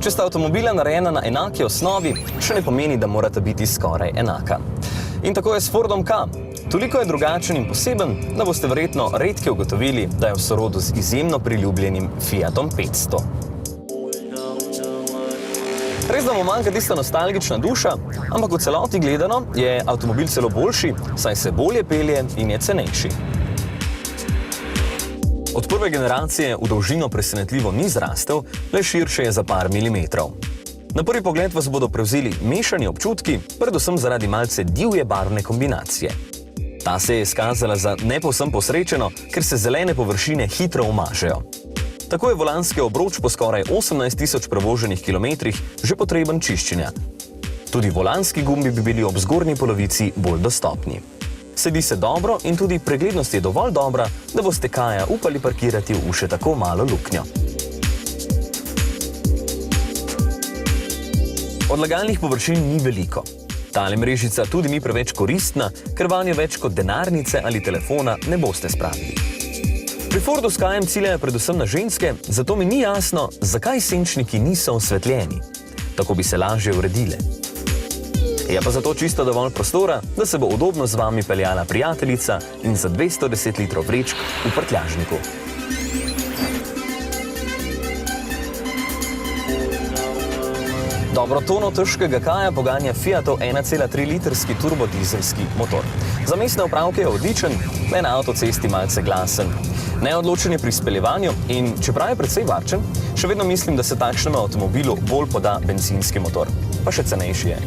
Če sta avtomobila narejena na enaki osnovi, še ne pomeni, da morata biti skoraj enaka. In tako je s Fordom Ka. Toliko je drugačen in poseben, da boste verjetno redki ugotovili, da je v sorodu z izjemno priljubljenim Fiatom 500. Res, da mu manjka tista nostalgična duša, ampak v celoti gledano je avtomobil celo boljši, saj se bolje pelje in je cenejši. Od prve generacije v dolžino presenetljivo ni zrastel, le širše je za par milimetrov. Na prvi pogled vas bodo prevzeli mešani občutki, predvsem zaradi malce divje barvne kombinacije. Ta se je izkazala za ne povsem posrečeno, ker se zelene površine hitro umažejo. Tako je volanski obroč po skoraj 18 tisoč prevoženih kilometrih že potreben čiščenja. Tudi volanski gumbi bi bili ob zgornji polovici bolj dostopni. Sedi se dobro in tudi preglednost je dovolj dobra, da boste Kaja upali parkirati v še tako malo luknjo. Odlagalnih površin ni veliko. Tale mrežica tudi ni preveč koristna, ker vanjo več kot denarnice ali telefona ne boste spravili. Pri Fordu s Kajem ciljajo predvsem na ženske, zato mi ni jasno, zakaj senčniki niso osvetljeni. Tako bi se lažje uredile. Je pa zato čisto dovolj prostora, da se bo udobno z vami peljala prijateljica in za 210 litrov vrečk v prtljažniku. Dobro tono težkega Kaja poganja Fiatov 1,3-litrski turbodizelski motor. Za mestne opravke je odličen, le na avtocesti malce glasen. Neodločen je pri speljevanju in, čeprav je precej varčen, še vedno mislim, da se takšnemu avtomobilu bolj poda bencinski motor. Pa še cenejši je.